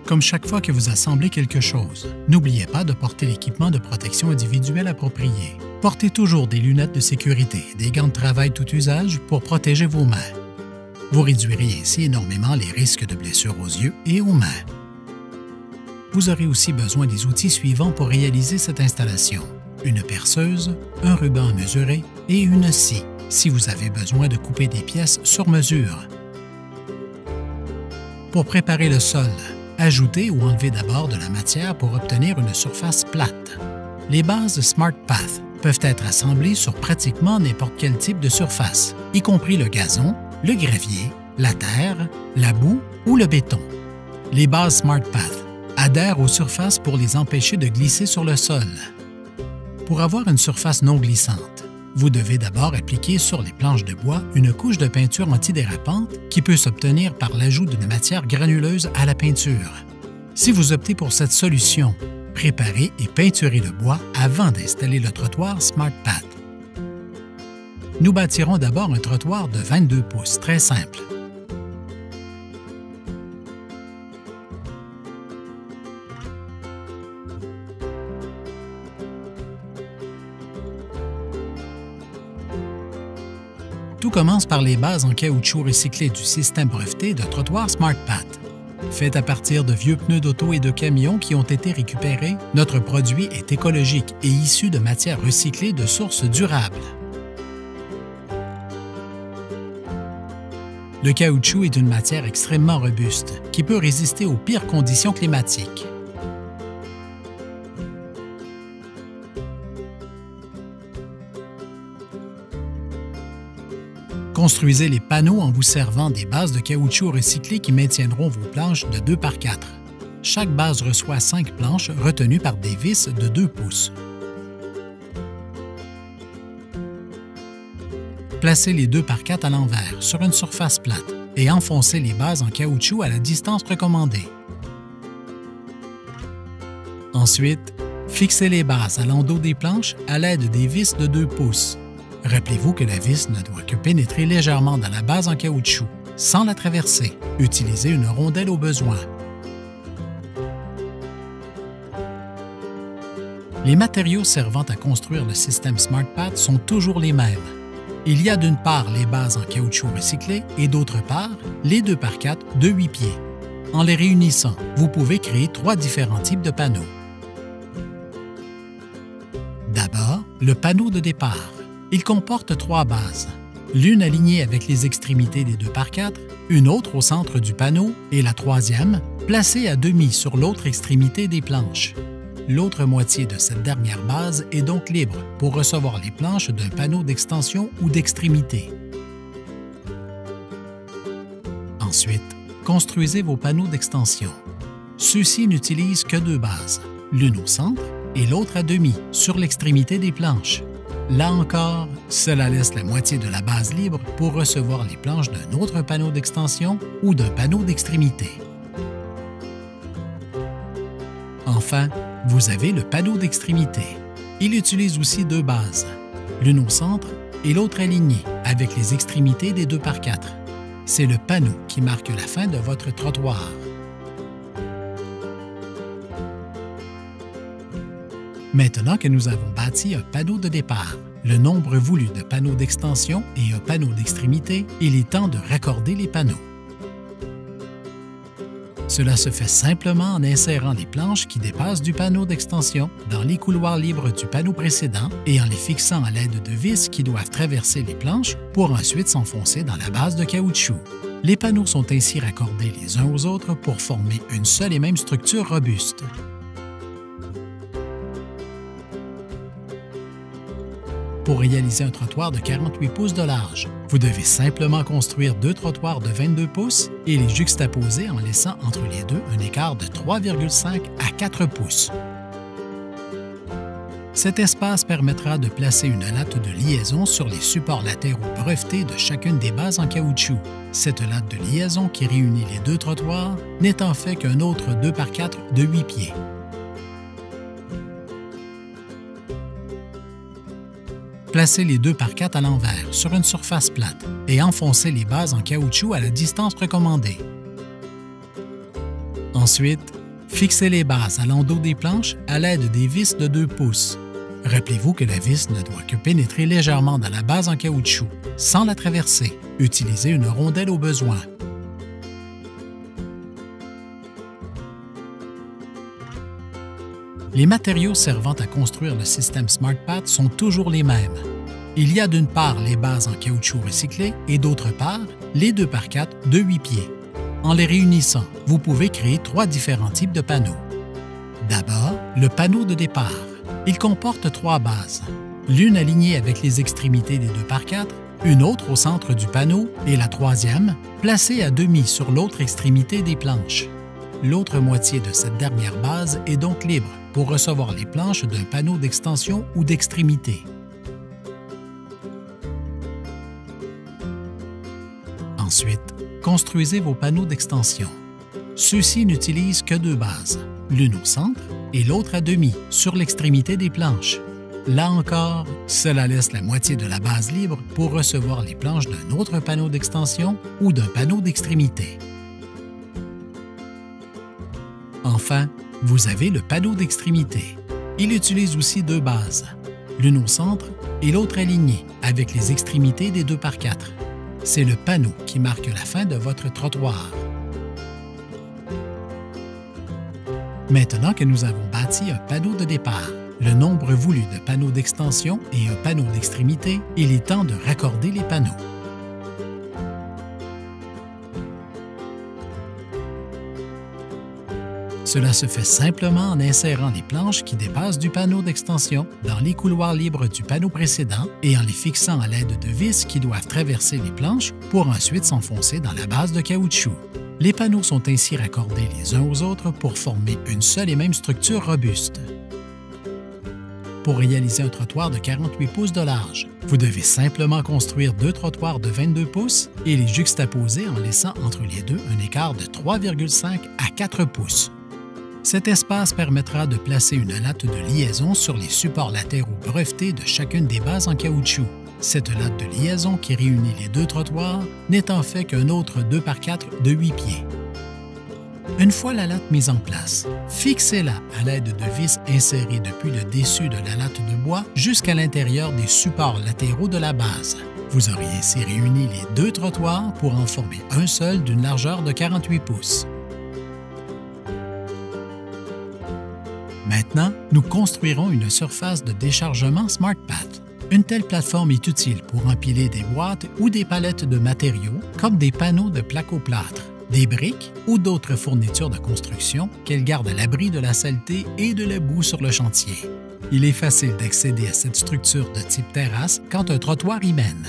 Comme chaque fois que vous assemblez quelque chose, n'oubliez pas de porter l'équipement de protection individuelle approprié. Portez toujours des lunettes de sécurité et des gants de travail tout usage pour protéger vos mains. Vous réduirez ainsi énormément les risques de blessures aux yeux et aux mains. Vous aurez aussi besoin des outils suivants pour réaliser cette installation: une perceuse, un ruban à mesurer et une scie, si vous avez besoin de couper des pièces sur mesure. Pour préparer le sol, ajoutez ou enlevez d'abord de la matière pour obtenir une surface plate. Les bases SmartPath peuvent être assemblées sur pratiquement n'importe quel type de surface, y compris le gazon, le gravier, la terre, la boue ou le béton. Les bases SmartPath adhèrent aux surfaces pour les empêcher de glisser sur le sol. Pour avoir une surface non glissante, vous devez d'abord appliquer sur les planches de bois une couche de peinture antidérapante qui peut s'obtenir par l'ajout d'une matière granuleuse à la peinture. Si vous optez pour cette solution, préparez et peinturez le bois avant d'installer le trottoir SmartPath. Nous bâtirons d'abord un trottoir de 22 pouces très simple. Tout commence par les bases en caoutchouc recyclé du système breveté de trottoir SmartPath. Fait à partir de vieux pneus d'auto et de camions qui ont été récupérés, notre produit est écologique et issu de matières recyclées de sources durables. Le caoutchouc est une matière extrêmement robuste qui peut résister aux pires conditions climatiques. Construisez les panneaux en vous servant des bases de caoutchouc recyclées qui maintiendront vos planches de 2 par 4. Chaque base reçoit 5 planches retenues par des vis de 2 pouces. Placez les 2 par 4 à l'envers sur une surface plate et enfoncez les bases en caoutchouc à la distance recommandée. Ensuite, fixez les bases à l'endos des planches à l'aide des vis de 2 pouces. Rappelez-vous que la vis ne doit que pénétrer légèrement dans la base en caoutchouc, sans la traverser. Utilisez une rondelle au besoin. Les matériaux servant à construire le système SmartPath sont toujours les mêmes. Il y a d'une part les bases en caoutchouc recyclé et d'autre part les 2 par 4 de 8 pieds. En les réunissant, vous pouvez créer 3 différents types de panneaux. D'abord, le panneau de départ. Il comporte 3 bases, l'une alignée avec les extrémités des 2 par 4, une autre au centre du panneau et la troisième placée à demi sur l'autre extrémité des planches. L'autre moitié de cette dernière base est donc libre pour recevoir les planches d'un panneau d'extension ou d'extrémité. Ensuite, construisez vos panneaux d'extension. Ceux-ci n'utilisent que 2 bases, l'une au centre et l'autre à demi sur l'extrémité des planches. Là encore, cela laisse la moitié de la base libre pour recevoir les planches d'un autre panneau d'extension ou d'un panneau d'extrémité. Enfin, vous avez le panneau d'extrémité. Il utilise aussi 2 bases, l'une au centre et l'autre alignée avec les extrémités des 2 par 4. C'est le panneau qui marque la fin de votre trottoir. Maintenant que nous avons bâti un panneau de départ, le nombre voulu de panneaux d'extension et un panneau d'extrémité, il est temps de raccorder les panneaux. Cela se fait simplement en insérant les planches qui dépassent du panneau d'extension dans les couloirs libres du panneau précédent et en les fixant à l'aide de vis qui doivent traverser les planches pour ensuite s'enfoncer dans la base de caoutchouc. Les panneaux sont ainsi raccordés les uns aux autres pour former une seule et même structure robuste. Pour réaliser un trottoir de 48 pouces de large, vous devez simplement construire 2 trottoirs de 22 pouces et les juxtaposer en laissant entre les deux un écart de 3,5 à 4 pouces. Cet espace permettra de placer une latte de liaison sur les supports latéraux brevetés de chacune des bases en caoutchouc. Cette latte de liaison qui réunit les 2 trottoirs n'est en fait qu'un autre 2 par 4 de 8 pieds. Placez les 2 par 4 à l'envers sur une surface plate et enfoncez les bases en caoutchouc à la distance recommandée. Ensuite, fixez les bases à l'endos des planches à l'aide des vis de 2 pouces. Rappelez-vous que la vis ne doit que pénétrer légèrement dans la base en caoutchouc, sans la traverser. Utilisez une rondelle au besoin. Les matériaux servant à construire le système SmartPath sont toujours les mêmes. Il y a d'une part les bases en caoutchouc recyclé et d'autre part les 2x4 de 8 pieds. En les réunissant, vous pouvez créer 3 différents types de panneaux. D'abord, le panneau de départ. Il comporte 3 bases, l'une alignée avec les extrémités des 2x4, une autre au centre du panneau et la troisième placée à demi sur l'autre extrémité des planches. L'autre moitié de cette dernière base est donc libre pour recevoir les planches d'un panneau d'extension ou d'extrémité. Ensuite, construisez vos panneaux d'extension. Ceux-ci n'utilisent que 2 bases, l'une au centre et l'autre à demi sur l'extrémité des planches. Là encore, cela laisse la moitié de la base libre pour recevoir les planches d'un autre panneau d'extension ou d'un panneau d'extrémité. Enfin, vous avez le panneau d'extrémité. Il utilise aussi 2 bases, l'une au centre et l'autre alignée avec les extrémités des 2x4. C'est le panneau qui marque la fin de votre trottoir. Maintenant que nous avons bâti un panneau de départ, le nombre voulu de panneaux d'extension et un panneau d'extrémité, il est temps de raccorder les panneaux. Cela se fait simplement en insérant les planches qui dépassent du panneau d'extension dans les couloirs libres du panneau précédent et en les fixant à l'aide de vis qui doivent traverser les planches pour ensuite s'enfoncer dans la base de caoutchouc. Les panneaux sont ainsi raccordés les uns aux autres pour former une seule et même structure robuste. Pour réaliser un trottoir de 48 pouces de large, vous devez simplement construire 2 trottoirs de 22 pouces et les juxtaposer en laissant entre les deux un écart de 3,5 à 4 pouces. Cet espace permettra de placer une latte de liaison sur les supports latéraux brevetés de chacune des bases en caoutchouc. Cette latte de liaison qui réunit les 2 trottoirs n'est en fait qu'un autre 2x4 de 8 pieds. Une fois la latte mise en place, fixez-la à l'aide de vis insérées depuis le dessus de la latte de bois jusqu'à l'intérieur des supports latéraux de la base. Vous aurez ainsi réuni les 2 trottoirs pour en former un seul d'une largeur de 48 pouces. Maintenant, nous construirons une surface de déchargement SmartPath. Une telle plateforme est utile pour empiler des boîtes ou des palettes de matériaux comme des panneaux de placo-plâtre, des briques ou d'autres fournitures de construction qu'elle garde à l'abri de la saleté et de la boue sur le chantier. Il est facile d'accéder à cette structure de type terrasse quand un trottoir y mène.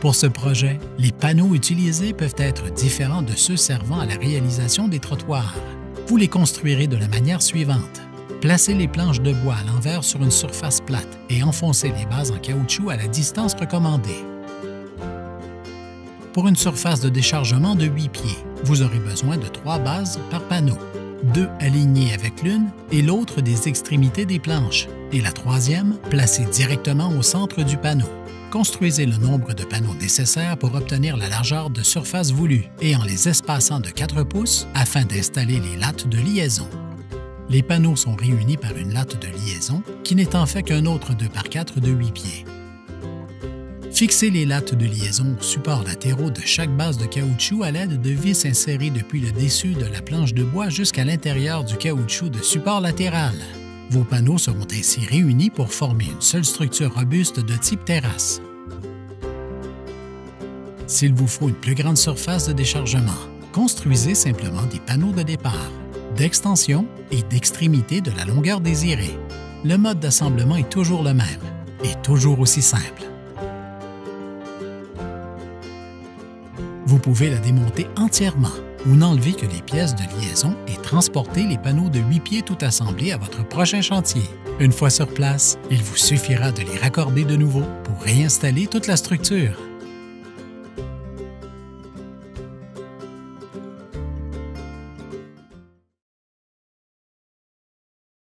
Pour ce projet, les panneaux utilisés peuvent être différents de ceux servant à la réalisation des trottoirs. Vous les construirez de la manière suivante. Placez les planches de bois à l'envers sur une surface plate et enfoncez les bases en caoutchouc à la distance recommandée. Pour une surface de déchargement de 8 pieds, vous aurez besoin de 3 bases par panneau, 2 alignées avec l'une et l'autre des extrémités des planches, et la troisième placée directement au centre du panneau. Construisez le nombre de panneaux nécessaires pour obtenir la largeur de surface voulue et en les espaçant de 4 pouces afin d'installer les lattes de liaison. Les panneaux sont réunis par une latte de liaison qui n'est en fait qu'un autre 2x4 de 8 pieds. Fixez les lattes de liaison aux supports latéraux de chaque base de caoutchouc à l'aide de vis insérées depuis le dessus de la planche de bois jusqu'à l'intérieur du caoutchouc de support latéral. Vos panneaux seront ainsi réunis pour former une seule structure robuste de type terrasse. S'il vous faut une plus grande surface de déchargement, construisez simplement des panneaux de départ, d'extension et d'extrémité de la longueur désirée. Le mode d'assemblement est toujours le même et toujours aussi simple. Vous pouvez la démonter entièrement ou n'enlever que les pièces de liaison et transporter les panneaux de 8 pieds tout assemblés à votre prochain chantier. Une fois sur place, il vous suffira de les raccorder de nouveau pour réinstaller toute la structure.